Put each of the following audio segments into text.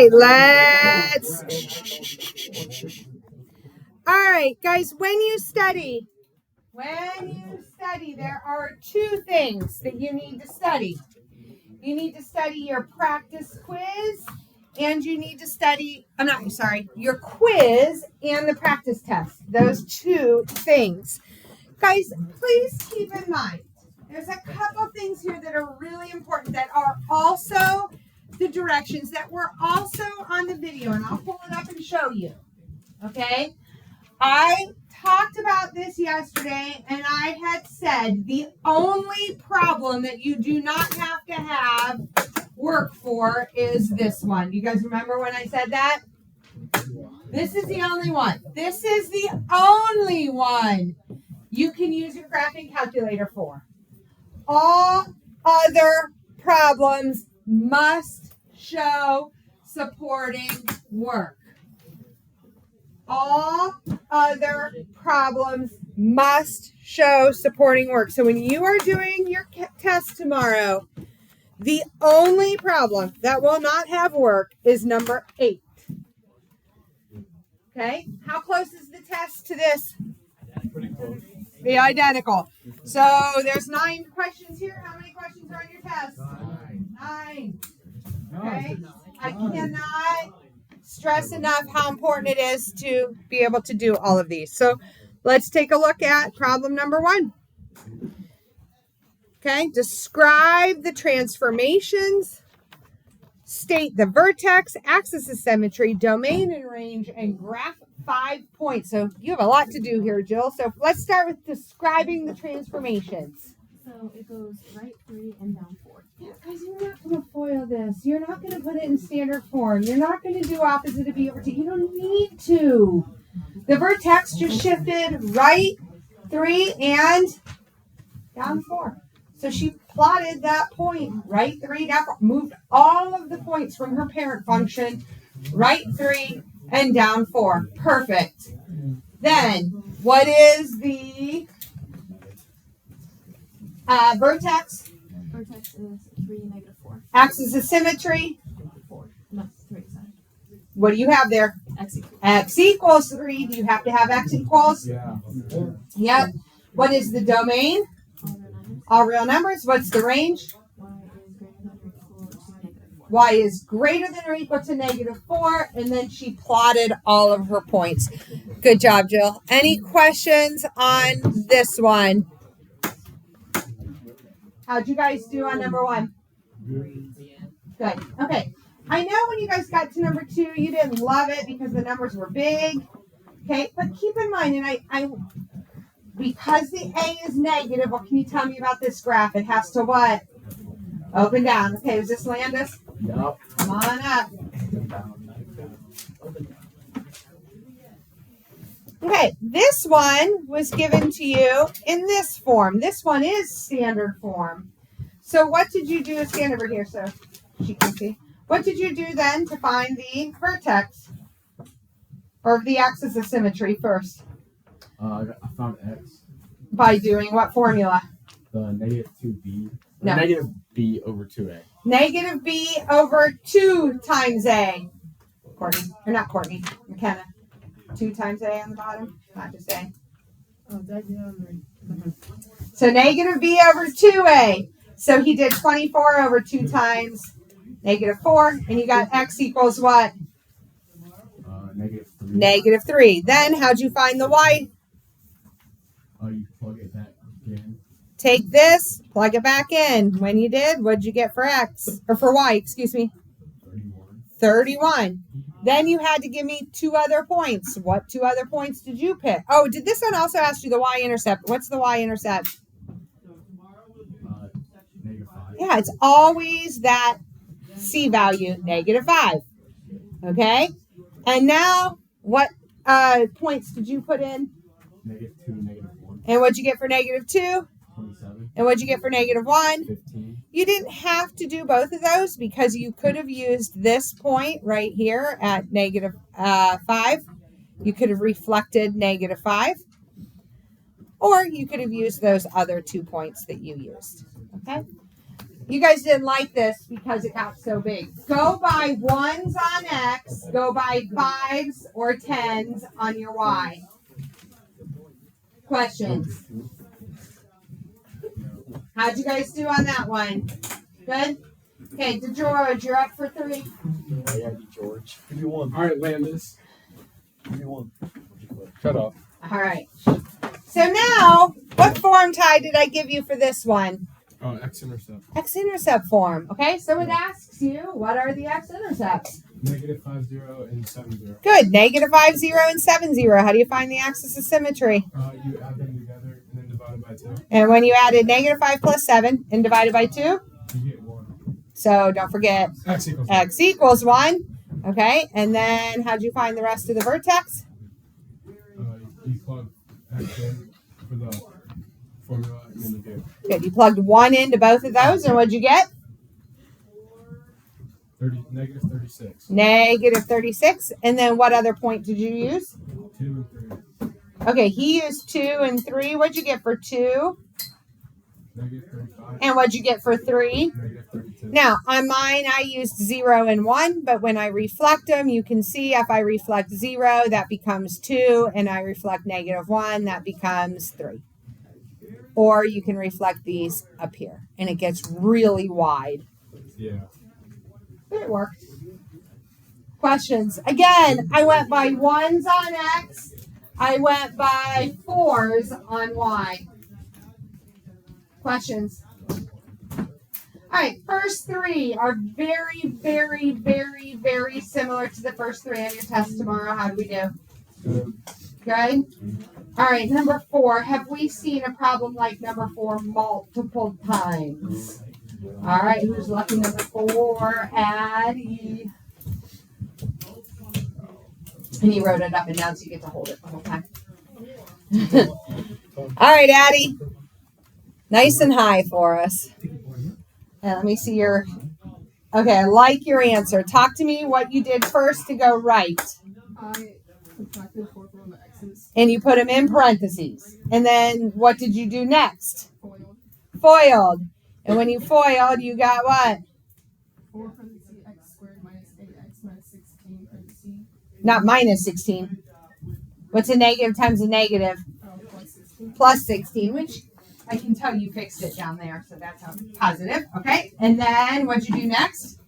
Okay, let's. All right, guys, when you study, there are two things that you need to study. You need to study your practice quiz, and you need to study, your quiz and the practice test. Those two things. Guys, please keep in mind, there's a couple things here that are really important that are also the directions that were also on the video, and I'll pull it up and show you. Okay? I talked about this yesterday, and I had said the only problem that you do not have to have work for is this one. You guys remember when I said that? This is the only one. This is the only one you can use your graphing calculator for. All other problems must show supporting work. All other problems must show supporting work. So when you are doing your test tomorrow, the only problem that will not have work is number 8. Okay? How close is the test to this? Pretty close. Be identical. So there's 9 questions here. How many questions are on your test? 9. Okay? I cannot stress enough how important it is to be able to do all of these. So let's take a look at problem number 1. Okay, describe the transformations, state the vertex, axis of symmetry, domain and range, and graph 5 points. So you have a lot to do here, Jill. So let's start with describing the transformations. So it goes right 3 and down 4. Yeah, guys, you're not going to FOIL this. You're not going to put it in standard form. You're not going to do opposite of B over T. You don't need to. The vertex just shifted right 3 and down 4. So she plotted that point, right 3, down 4, moved all of the points from her parent function, right 3 and down 4. Perfect. Then, what is the vertex? Vertex is 3, negative 4. Axis of symmetry. 4. No, 3, sorry. What do you have there? X equals 3. Do you have to have X equals? Yeah. Yep. What is the domain? All real numbers. What's the range? Y is greater than or equal to negative 4. And then she plotted all of her points. Good job, Jill. Any questions on this one? How'd you guys do on number 1? Good. Okay. I know when you guys got to number 2, you didn't love it because the numbers were big. Okay. But keep in mind, and I because the A is negative, what can you tell me about this graph? It has to what? Open down. Okay, is this Landis? Yep. Come on up. Okay, this one was given to you in this form. This one is standard form. So what did you do? Stand over here so she can see. What did you do then to find the vertex? Or the axis of symmetry first? I found X. By doing what formula? The negative 2B. No. Negative B over 2A. Negative B over 2 times A. Courtney. Or not Courtney. McKenna. 2 times A on the bottom. Not just A. So negative B over 2A. So he did 24 over 2 times negative 4. And you got X equals what? Negative 3. Negative 3. Then how'd you find the Y? You plug it back in. Take this, plug it back in. When you did, what'd you get for X? Or for Y, excuse me? 31. 31. Then you had to give me 2 other points. What 2 other points did you pick? Oh, did this one also ask you the Y-intercept? What's the Y-intercept? Negative 5. Yeah, it's always that C value, negative 5. Okay? And now, what points did you put in? Negative 2, negative 1. And what'd you get for negative 2? 27. And what'd you get for negative 1? 15. You didn't have to do both of those because you could have used this point right here at negative 5. You could have reflected negative 5. Or you could have used those other 2 points that you used. Okay? You guys didn't like this because it got so big. Go by 1s on X. Go by 5s or 10s on your Y. Questions? How'd you guys do on that one? Good? Okay, DeGeorge, you're up for 3. Yeah, George. Give me one. All right, Landis. Give me one. Shut up. All right. So now, what form, Ty, did I give you for this one? Oh, x-intercept. X-intercept form. Okay, so it asks you, what are the x-intercepts? -50 and 70. Good. -50 and 70. How do you find the axis of symmetry? You add them together and then divide by 2. And when you added -5 plus 7 and divided by 2, You get 1. so don't forget X equals 1. x equals 1. Okay, and then how'd you find the rest of the vertex? You plug x in for the formula and then you get Good. You plugged 1 into both of those, and what'd you get? -36. -36. And then what other point did you use? 2 and 3. Okay, he used 2 and 3. What'd you get for 2? -35. And what'd you get for 3? -32. Now, on mine, I used 0 and 1, but when I reflect them, you can see if I reflect 0, that becomes 2, and I reflect -1, that becomes 3. Or you can reflect these up here, and it gets really wide. Yeah. But it worked. Questions? Again, I went by 1s on X. I went by 4s on Y. Questions? All right, first 3 are very, very, very, very similar to the first 3 on your test tomorrow. How do we do? Good? All right, number 4. Have we seen a problem like number 4 multiple times? All right, who's lucky number 4? Addie. And you wrote it up and down so you get to hold it the whole time. All right, Addie. Nice and high for us. And let me see your... Okay, I like your answer. Talk to me what you did first to go right. I subtracted 4 from the x's. And you put them in parentheses. And then what did you do next? Foiled. Foiled. And when you foiled, you got what? 4 parentheses x squared minus 8x minus 16 parentheses. Not minus 16. What's a negative times a negative? Plus 16. Plus 16, which I can tell you fixed it down there. So that's a positive. Okay. And then what'd you do next?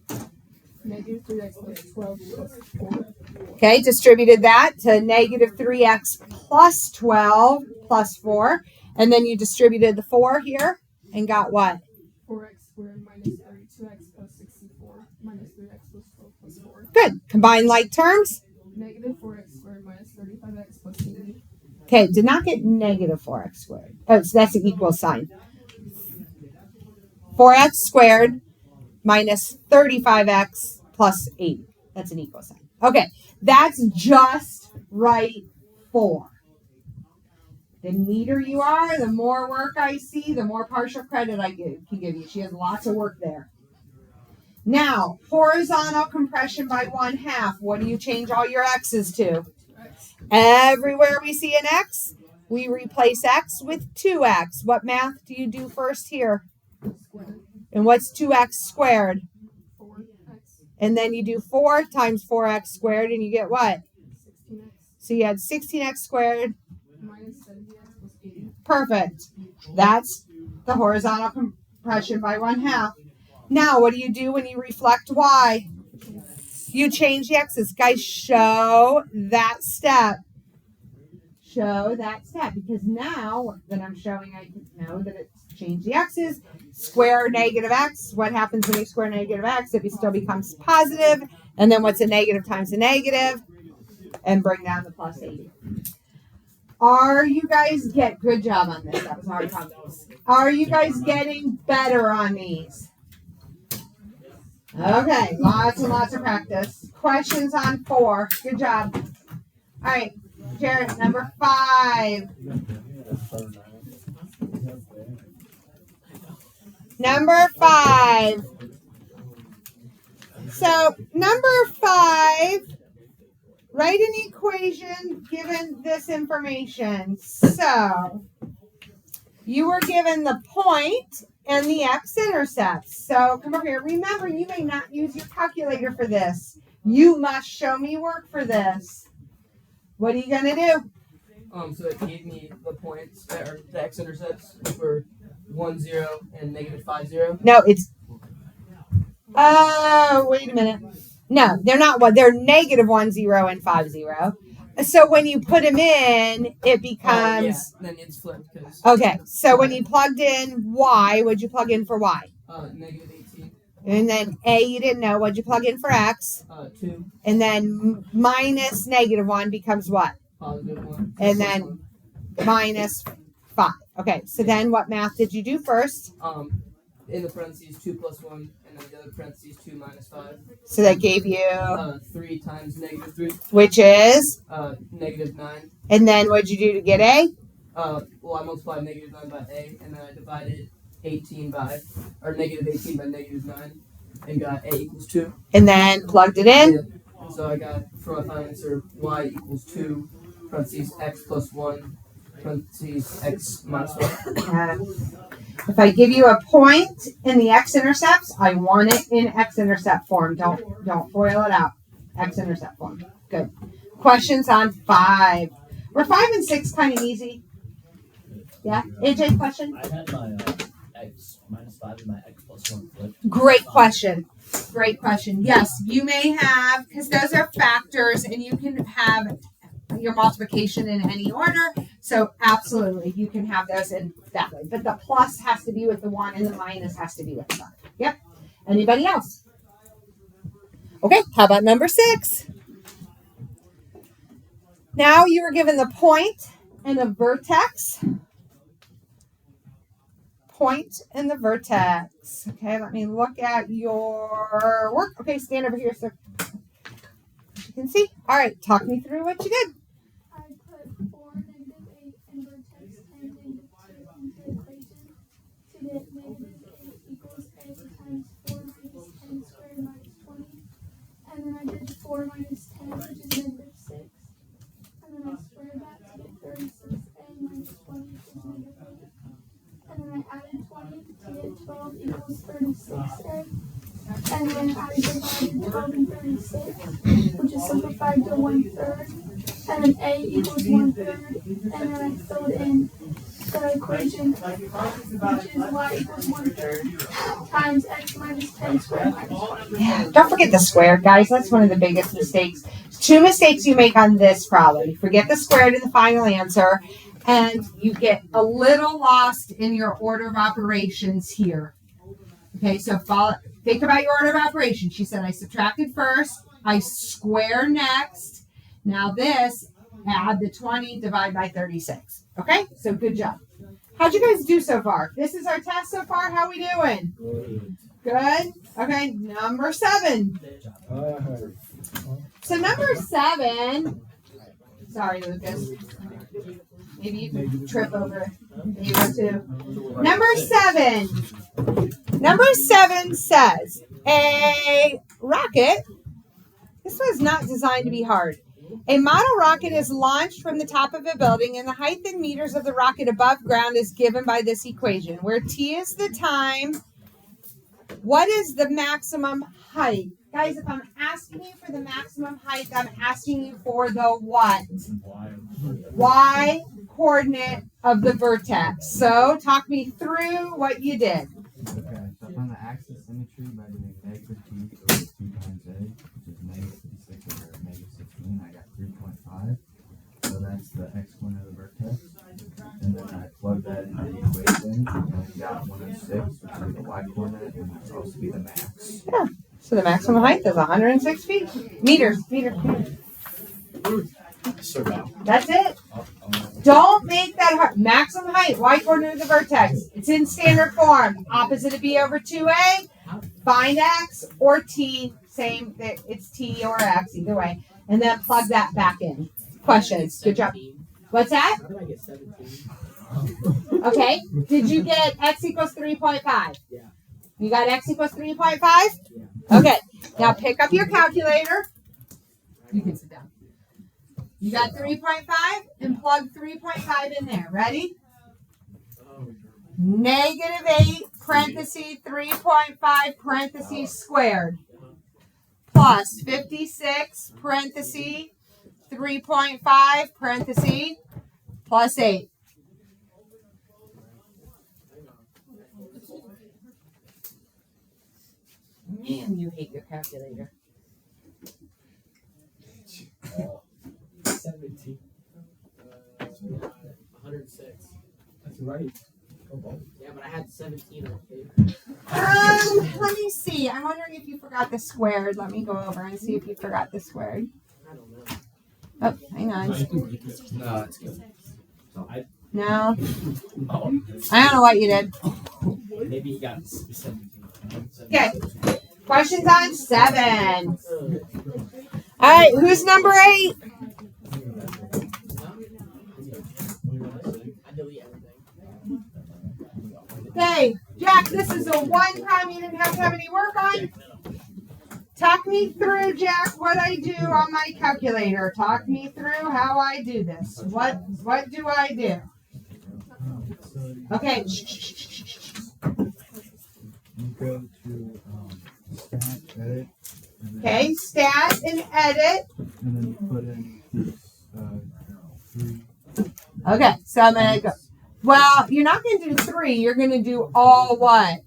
Negative 3x plus 12 plus 4. Okay. Distributed that to negative 3x plus 12 plus 4. And then you distributed the 4 here and got what? 4x squared minus 32x plus 64 minus 3x plus 12 plus 4. Good. Combine like terms. Negative 4x squared minus 35x plus 80. Okay. Did not get negative 4x squared. Oh, so that's an equal sign. 4x squared minus 35x plus 80. That's an equal sign. Okay. That's just right 4. The neater you are, the more work I see, the more partial credit I can give you. She has lots of work there. Now, horizontal compression by 1/2. What do you change all your x's to? Everywhere we see an x, we replace x with 2x. What math do you do first here? Squared. And what's 2x squared? 4x. And then you do 4 times 4x squared, and you get what? 16x So you had 16x squared. minus 70x plus 80. Perfect. That's the horizontal compression by 1/2. Now, what do you do when you reflect y? You change the x's. Guys, show that step. Show that step. Because now that I'm showing, I know that it's changed the x's. Square negative x. What happens when you square negative x? It still becomes positive. And then what's a negative times a negative? And bring down the plus 80. Are you guys good job on this? That was hard problems. Are you guys getting better on these? Okay, lots and lots of practice. Questions on 4. Good job. All right, Jared, number 5. Number 5. So, number 5, write an equation given this information. So, you were given the point and the x-intercepts. So come over here. Remember, you may not use your calculator for this. You must show me work for this. What are you going to do? So it gave me the points, or the x-intercepts, which were 1, 0, and negative 5, 0. No, it's... wait a minute. No, they're not one. They're negative 1, 0, and 5, 0. So when you put them in, it becomes... Then it's flipped. Cause, Okay, so when you plugged in y, what'd you plug in for y? Negative 18. And then a, you didn't know. What'd you plug in for x? 2. And then minus negative 1 becomes what? Positive 1. And then minus 5. Okay, so then what math did you do first? In the parentheses, 2 plus 1, and then the other parentheses, 2 minus 5. So that gave you... 3 times negative 3. Which is? Negative 9. And then what'd you do to get a? Well, I multiplied negative 9 by a, and then I divided negative 18 by negative 9, and got a equals 2. And then plugged it in? Yeah. So I got, for my final answer, y equals 2, parentheses, x plus 1, parentheses, x minus 1. If I give you a point in the x-intercepts, I want it in x-intercept form. Don't FOIL it out. X-intercept form. Good. Questions on 5. Were 5 and 6 kind of easy? Yeah? AJ, question? I had my x minus 5 and my x plus 1 flipped. Great question. Great question. Yes, you may have, because those are factors, and you can have your multiplication in any order. So absolutely, you can have those in that way. But the plus has to be with the 1 and the minus has to be with the 5. Yep. Anybody else? Okay, how about number 6? Now you were given the point and the vertex. Point and the vertex. Okay, let me look at your work. Okay, stand over here so you can see. All right, talk me through what you did. I put 4, negative 8, and vertex 10, negative 2 into the equation to get negative 8 equals a times 4 minus 10 squared minus 20. And then I did 4 minus 10, which is negative 6. And then I squared that to get 36a minus 20, which is negative 8. And then I added 20 to get 12 equals 36a. And then I divided 12 and 36, which is simplified to 1/3. And then a equals 1/3. And then I filled in the equation, which is y equals 1/3 times x minus 10 squared minus 20. Yeah, don't forget the square, guys. That's one of the biggest mistakes. 2 mistakes you make on this problem. You forget the squared in the final answer, and you get a little lost in your order of operations here. Okay, so think about your order of operations. She said I subtracted first, I square next. Now this, add the 20, divide by 36. Okay, so good job. How'd you guys do so far? This is our test so far. How we doing? Good. Okay, number 7. So number 7, sorry, Lucas. Maybe you can trip over Ava too. Number 7 says a rocket. This was not designed to be hard. A model rocket is launched from the top of a building, and the height in meters of the rocket above ground is given by this equation, where t is the time. What is the maximum height? Guys, if I'm asking you for the maximum height, I'm asking you for the what? Y coordinate of the vertex. So talk me through what you did. Okay, so on the axis symmetry, by doing negative t over 2 times a, which is negative 56 over negative 16, I got 3.5. So that's the x coordinate of the vertex. And then I plugged that into the equation, and I got 106, which is the y coordinate, and that's supposed to be the max. Yeah. So the maximum height is 106 feet. Meters. That's it. Don't make that hard. Maximum height, y coordinate of the vertex. It's in standard form. Opposite of b over 2a. Find x or t. Same. It's t or x, either way. And then plug that back in. Questions. Good job. What's that? How did I get 17? Okay. Did you get x equals 3.5? Yeah. You got x equals 3.5? Yeah. Okay. Now pick up your calculator. You can sit down. You got 3.5 and plug 3.5 in there. Ready? -8 parentheses 3.5 parentheses squared plus 56 parentheses 3.5 parentheses plus 8. Man, you hate your calculator. 17. 106. That's right. Yeah, but I had 17 on paper. Let me see. I'm wondering if you forgot the squared. Let me go over and see if you forgot the squared. I don't know. Oh, hang on. No, it's good. No, Oh, I don't know what you did. maybe he got 17. Okay. Questions on 7. All right, who's number 8? I delete everything. Okay, Jack, this is the one time you didn't have to have any work on. Talk me through, Jack, what I do on my calculator. Talk me through how I do this. What do I do? Okay. You go to stat, edit, and then, Okay, stat and edit. and then you put in these 3. Okay, so I'm going to go. Well, you're not going to do 3. You're going to do all what?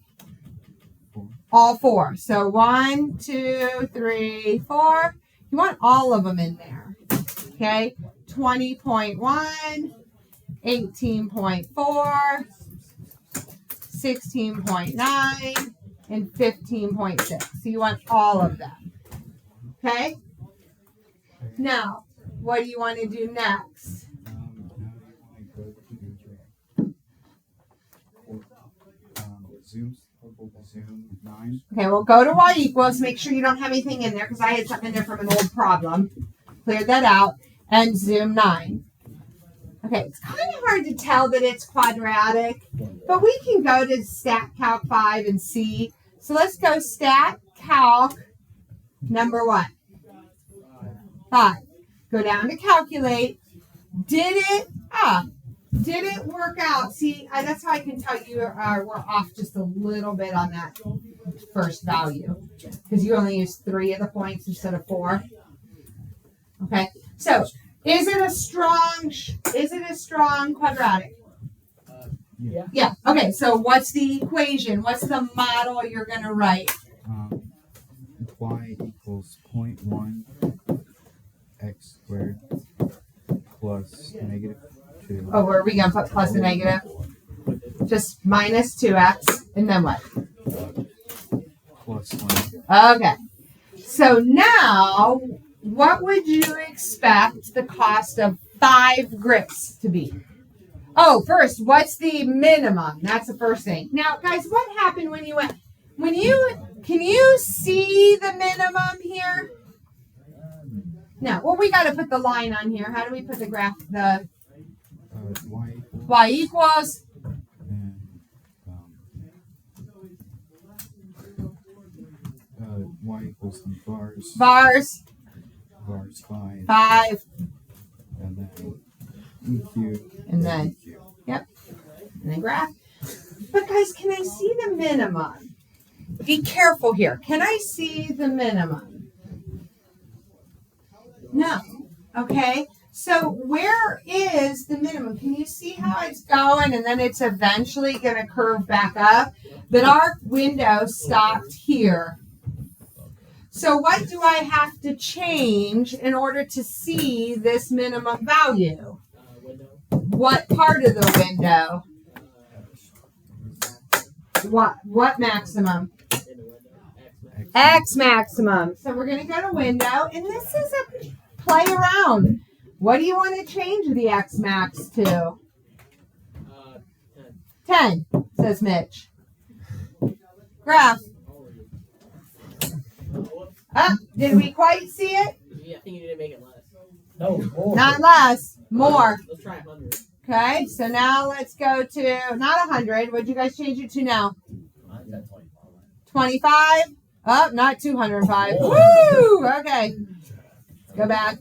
All 4. So 1, 2, 3, 4. You want all of them in there. Okay, 20.1, 18.4, 16.9, and 15.6. So you want all of them. Okay? Now, what do you want to do next? Now you want to go to Zoom 9. Okay, well, go to y equals. Make sure you don't have anything in there because I had something in there from an old problem. Cleared that out. And zoom 9. Okay, it's kind of hard to tell that it's quadratic, but we can go to Stat Calc 5 and see. So let's go Stat Calc number what? 5. Go down to calculate. Did it work out? See, that's how I can tell you we're off just a little bit on that first value because you only used 3 of the points instead of 4. Okay, so is it a strong quadratic? Yeah. Okay, so what's the equation? What's the model you're going to write? Y equals 0.1 x squared plus -2. Oh, where are we going to put plus and negative? Just minus 2x, and then what? Plus 1. Okay. So now, what would you expect the cost of 5 grips to be? Oh, first, what's the minimum? That's the first thing. Now, guys, what happened when you went? Can you see the minimum here? No. Well, we got to put the line on here. How do we put the graph? The Y equals y equals. and y equals some bars Bars 5 5 and then EQ and then EQ. and then graph. But guys, can I see the minimum? Be careful here. Can I see the minimum? No. Okay. So where is the minimum? Can you see how it's going and then it's eventually going to curve back up? But our window stopped here. So what do I have to change in order to see this minimum value? Window. What part of the window? What maximum? In the window. X. X maximum. So we're going to go to window, and this is a play around. What do you want to change the X max to? 10, says Mitch. Graph. Did we quite see it? Yeah, I think you need to make it less. No, more. Not less, more. Let's try 100. Okay, so now let's go to, not 100. What'd you guys change it to now? Mine's at 25. 25? Oh, not 205. Woo! Okay. Go back.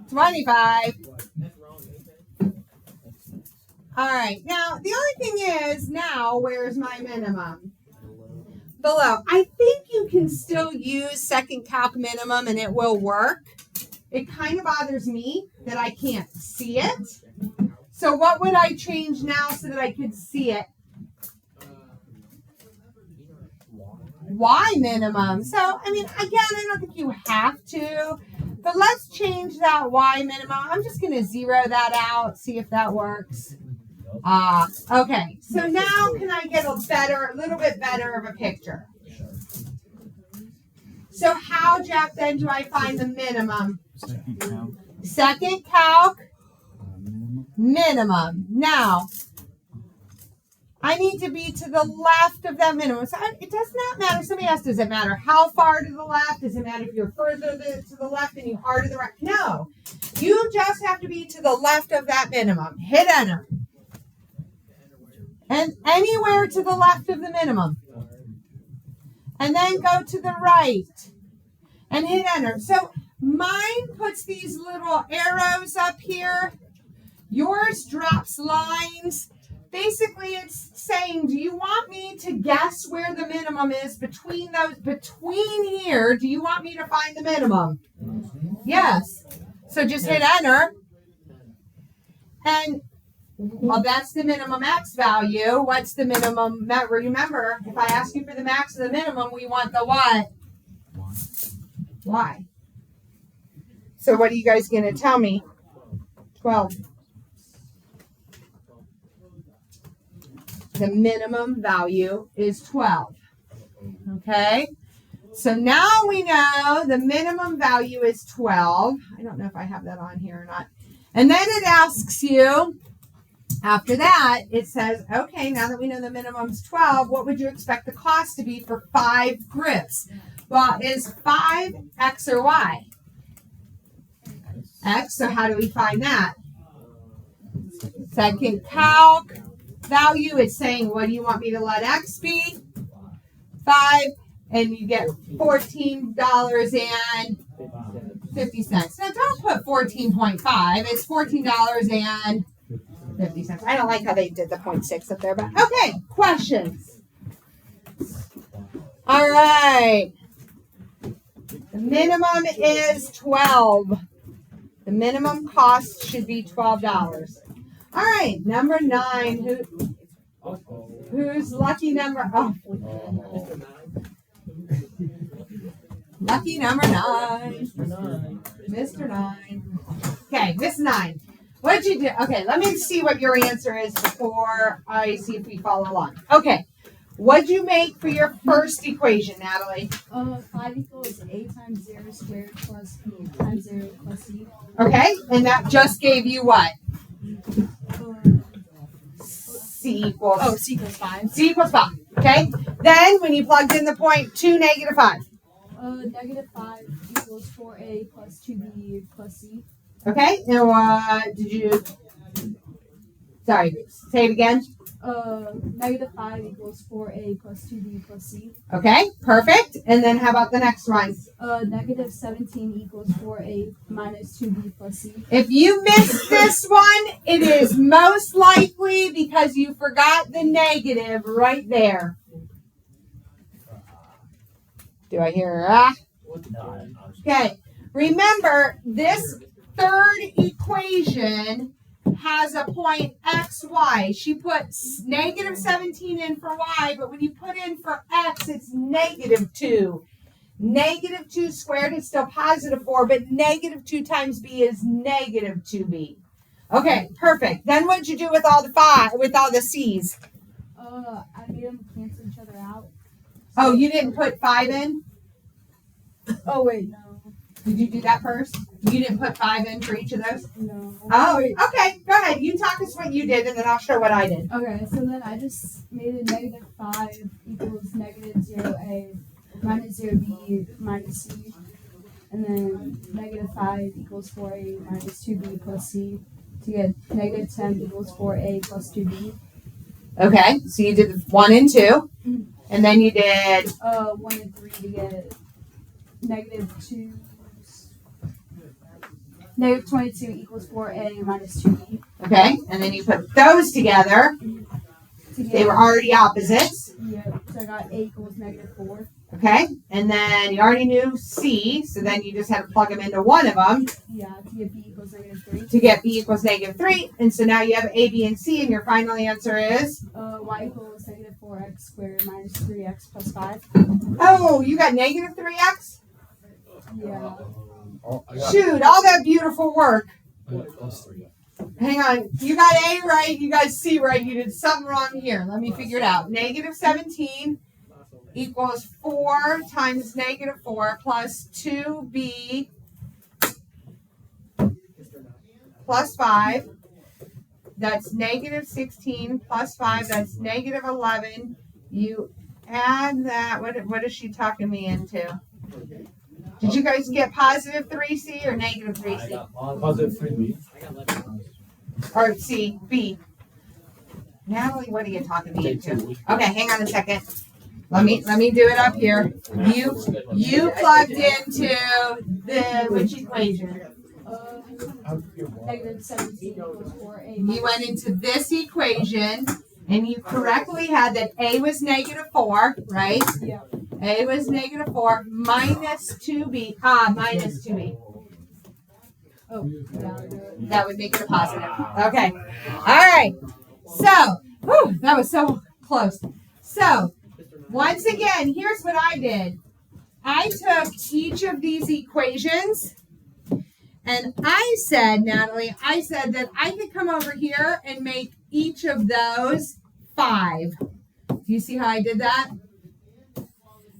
25. That's wrong, ain't it? All right. Now, the only thing is now, where's my minimum? Below. I think you can still use second calc minimum and it will work. It kind of bothers me that I can't see it. So what would I change now so that I could see it? Y minimum. So, I mean, again, I don't think you have to, but let's change that Y minimum. I'm just going to zero that out, see if that works. Okay. So now can I get a little bit better of a picture? So how, Jack, then do I find the minimum? Second count. Second calc Minimum. minimum. Now, I need to be to the left of that minimum. So it does not matter. Somebody asked, does it matter how far to the left? Does it matter if you're further to the left and you are to the right? No. You just have to be to the left of that minimum. Hit enter. And anywhere to the left of the minimum. And then go to the right. And hit enter. So mine puts these little arrows up here. Yours drops lines. Basically, it's saying, do you want me to guess where the minimum is between here? Do you want me to find the minimum? Yes. So just hit enter. And, well, that's the minimum X value. What's the minimum? Remember, if I ask you for the max and the minimum, we want the what? Y. So what are you guys going to tell me? 12. The minimum value is 12. Okay? So now we know the minimum value is 12. I don't know if I have that on here or not. And then it asks you, after that, it says, okay, now that we know the minimum is 12, what would you expect the cost to be for 5 grips? Well, is 5 X or Y? X, so how do we find that? Second calc value, it's saying, what do you want me to let X be? 5, and you get $14.50. Now don't put 14.5, it's $14.50. I don't like how they did the 0.6 up there, but okay, questions? All right. The minimum is 12. The minimum cost should be $12. All right, number 9. Who's lucky number? Oh, lucky number 9. Mr. 9. Okay, Miss 9. What did you do? Okay, let me see what your answer is before I see if we follow along. Okay, what'd you make for your first equation, Natalie? 5 equals a times 0 squared plus b times 0 plus c. Okay, and that just gave you what? C equals. Oh, c equals 5. C equals 5. Okay. Then when you plugged in the point 2, negative 5. Negative 5 equals 4a plus 2b plus c. Okay. And what did you? Sorry. Say it again. Negative 5 equals 4a plus 2b plus c. Okay. Perfect. And then how about the next one? Negative 17 equals 4a minus 2b plus c. If you missed this one, it is most likely because you forgot the negative right there. Do I hear ah? Okay. Remember, this third equation has a point x, y. She put negative 17 in for y, but when you put in for x, it's negative 2. Negative 2 squared is still positive 4, but negative 2 times b is negative 2b. Okay, perfect. Then what'd you do with all the c's? I made them cancel each other out. Oh, you didn't put 5 in? Oh, wait, no. Did you do that first? You didn't put 5 in for each of those? No. Oh, okay. Go ahead. You talk us what you did, and then I'll show what I did. Okay, so then I just made a negative 5 equals negative 0a minus 0b minus c. And then negative 5 equals 4a minus 2b plus c. To get negative 10 equals 4a plus 2b. Okay, so you did 1 and 2, and then you did 1 and 3 to get negative 2. Negative 22 equals 4a minus 2b. Okay, and then you put those together. They were already opposites. Yep. So I got A equals -4. Okay, and then you already knew C, so then you just had to plug them into one of them Yeah. To get B equals -3. to get B equals -3. And so now you have A, B, and C, and your final answer is, Y equals -4x squared minus 3x plus 5. oh, you got -3x? Yeah. Shoot, all that beautiful work. I got +3. Hang on, you got A right, you got C right, you did something wrong here. Let me figure it out. -17 equals 4 times -4 plus 2B plus 5. That's -16 plus 5. That's -11. You add that. What is she talking me into? Did you guys get positive 3C or negative 3C? +3B. I got 11. Or C, B. Natalie, what are you talking me into? Okay, hang on a second. Let me do it up here. You plugged into which equation? -17 equals 4A. You went into this equation and you correctly had that A was -4, right? Yeah. A was -4 minus 2B. Minus 2B. Oh, yeah. That would make it a positive. Okay. All right. So, whew, that was so close. So, once again, here's what I did. I took each of these equations and I said, Natalie, I said that I could come over here and make each of those 5. Do you see how I did that?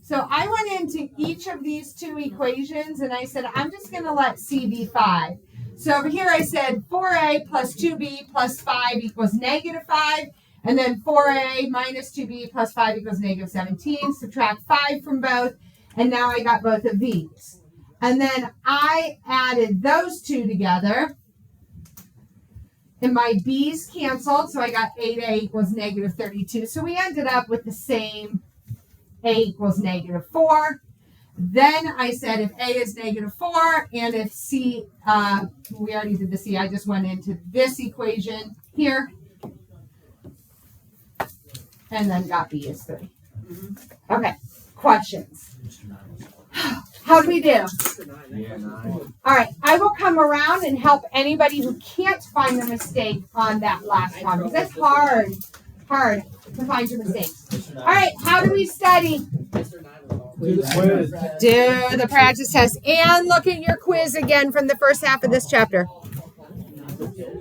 So I went into each of these 2 equations and I said, I'm just going to let C be 5. So over here I said 4A plus 2B plus 5 equals -5. And then 4A minus 2B plus 5 equals -17. Subtract 5 from both. And now I got both of these. And then I added those 2 together. And my B's canceled. So I got 8A equals -32. So we ended up with the same A equals -4. Then I said if A is -4 and if C, we already did the C, I just went into this equation here and then got B is 3. Okay, questions? How do we do? All right, I will come around and help anybody who can't find the mistake on that last one because it's hard to find your mistakes. All right, how do we study? Do the quiz. Do the practice test and look at your quiz again from the first half of this chapter.